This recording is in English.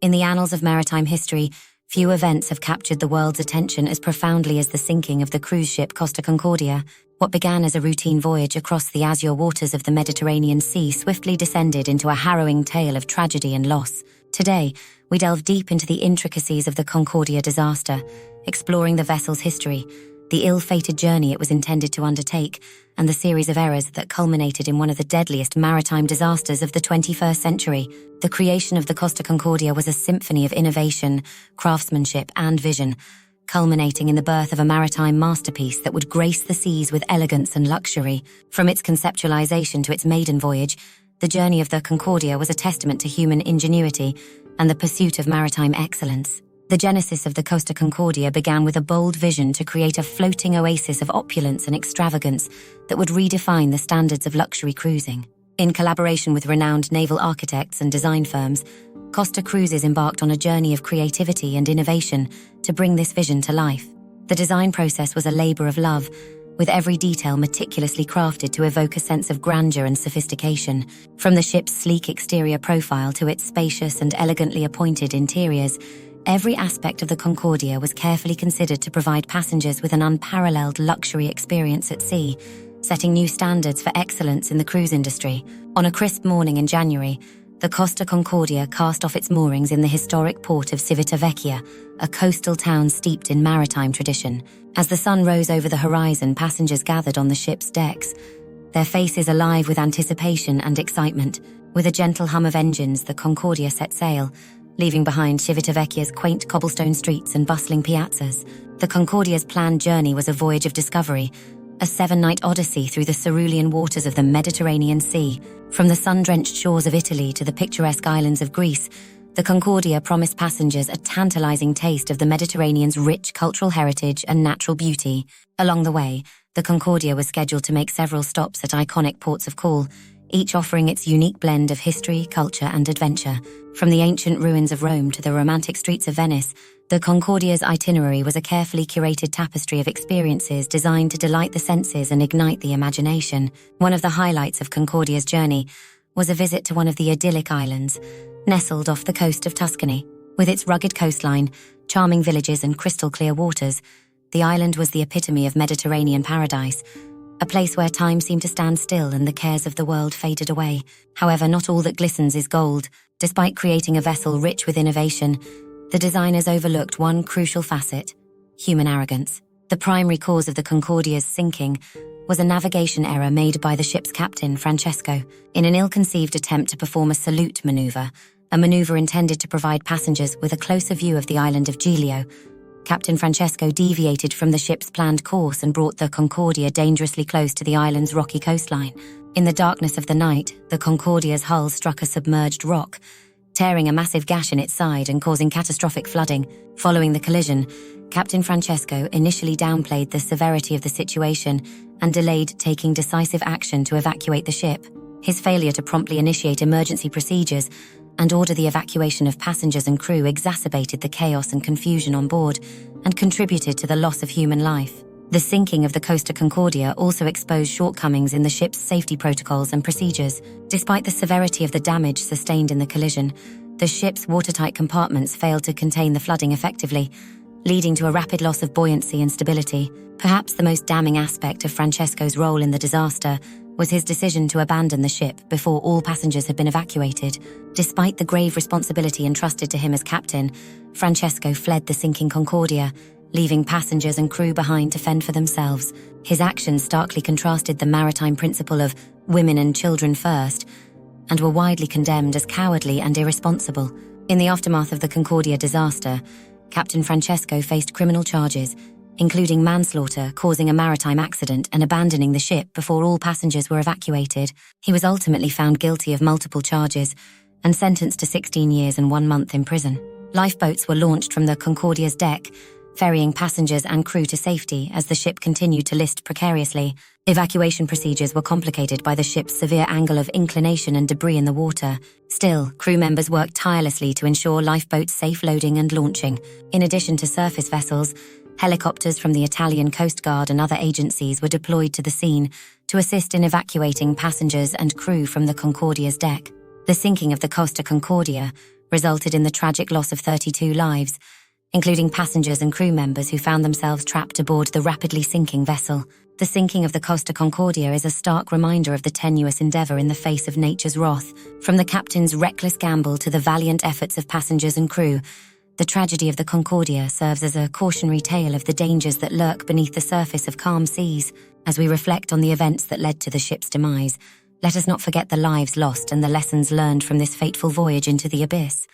In the annals of maritime history, few events have captured the world's attention as profoundly as the sinking of the cruise ship Costa Concordia. What began as a routine voyage across the azure waters of the Mediterranean Sea swiftly descended into a harrowing tale of tragedy and loss. Today, we delve deep into the intricacies of the Concordia disaster, exploring the vessel's history, the ill-fated journey it was intended to undertake, and the series of errors that culminated in one of the deadliest maritime disasters of the 21st century. The creation of the Costa Concordia was a symphony of innovation, craftsmanship, and vision, culminating in the birth of a maritime masterpiece that would grace the seas with elegance and luxury. From its conceptualization to its maiden voyage, the journey of the Concordia was a testament to human ingenuity and the pursuit of maritime excellence. The genesis of the Costa Concordia began with a bold vision to create a floating oasis of opulence and extravagance that would redefine the standards of luxury cruising. In collaboration with renowned naval architects and design firms, Costa Cruises embarked on a journey of creativity and innovation to bring this vision to life. The design process was a labor of love, with every detail meticulously crafted to evoke a sense of grandeur and sophistication. From the ship's sleek exterior profile to its spacious and elegantly appointed interiors, every aspect of the Concordia was carefully considered to provide passengers with an unparalleled luxury experience at sea, setting new standards for excellence in the cruise industry. On a crisp morning in January, the Costa Concordia cast off its moorings in the historic port of Civitavecchia, a coastal town steeped in maritime tradition. As the sun rose over the horizon, passengers gathered on the ship's decks, their faces alive with anticipation and excitement. With a gentle hum of engines, the Concordia set sail, leaving behind Civitavecchia's quaint cobblestone streets and bustling piazzas. The Concordia's planned journey was a voyage of discovery, a 7-night odyssey through the cerulean waters of the Mediterranean Sea. From the sun-drenched shores of Italy to the picturesque islands of Greece, the Concordia promised passengers a tantalizing taste of the Mediterranean's rich cultural heritage and natural beauty. Along the way, the Concordia was scheduled to make several stops at iconic ports of call, each offering its unique blend of history, culture, and adventure. From the ancient ruins of Rome to the romantic streets of Venice, the Concordia's itinerary was a carefully curated tapestry of experiences designed to delight the senses and ignite the imagination. One of the highlights of Concordia's journey was a visit to one of the idyllic islands, nestled off the coast of Tuscany. With its rugged coastline, charming villages, and crystal-clear waters, the island was the epitome of Mediterranean paradise, a place where time seemed to stand still and the cares of the world faded away. However, not all that glistens is gold. Despite creating a vessel rich with innovation, the designers overlooked one crucial facet: human arrogance. The primary cause of the Concordia's sinking was a navigation error made by the ship's captain, Francesco, in an ill-conceived attempt to perform a salute maneuver, a maneuver intended to provide passengers with a closer view of the island of Giglio. Captain Francesco deviated from the ship's planned course and brought the Concordia dangerously close to the island's rocky coastline. In the darkness of the night, the Concordia's hull struck a submerged rock, tearing a massive gash in its side and causing catastrophic flooding. Following the collision, Captain Francesco initially downplayed the severity of the situation and delayed taking decisive action to evacuate the ship. His failure to promptly initiate emergency procedures and order the evacuation of passengers and crew exacerbated the chaos and confusion on board and contributed to the loss of human life. The sinking of the Costa Concordia also exposed shortcomings in the ship's safety protocols and procedures. Despite the severity of the damage sustained in the collision, the ship's watertight compartments failed to contain the flooding effectively, leading to a rapid loss of buoyancy and stability. Perhaps the most damning aspect of Francesco's role in the disaster was his decision to abandon the ship before all passengers had been evacuated. Despite the grave responsibility entrusted to him as captain, Francesco fled the sinking Concordia, leaving passengers and crew behind to fend for themselves. His actions starkly contrasted the maritime principle of women and children first, and were widely condemned as cowardly and irresponsible. In the aftermath of the Concordia disaster, Captain Francesco faced criminal charges, including manslaughter, causing a maritime accident, and abandoning the ship before all passengers were evacuated. He was ultimately found guilty of multiple charges and sentenced to 16 years and 1 month in prison. Lifeboats were launched from the Concordia's deck, ferrying passengers and crew to safety as the ship continued to list precariously. Evacuation procedures were complicated by the ship's severe angle of inclination and debris in the water. Still, crew members worked tirelessly to ensure lifeboats' safe loading and launching. In addition to surface vessels, helicopters from the Italian Coast Guard and other agencies were deployed to the scene to assist in evacuating passengers and crew from the Concordia's deck. The sinking of the Costa Concordia resulted in the tragic loss of 32 lives, including passengers and crew members who found themselves trapped aboard the rapidly sinking vessel. The sinking of the Costa Concordia is a stark reminder of the tenuous endeavour in the face of nature's wrath. From the captain's reckless gamble to the valiant efforts of passengers and crew, the tragedy of the Concordia serves as a cautionary tale of the dangers that lurk beneath the surface of calm seas. As we reflect on the events that led to the ship's demise, let us not forget the lives lost and the lessons learned from this fateful voyage into the abyss.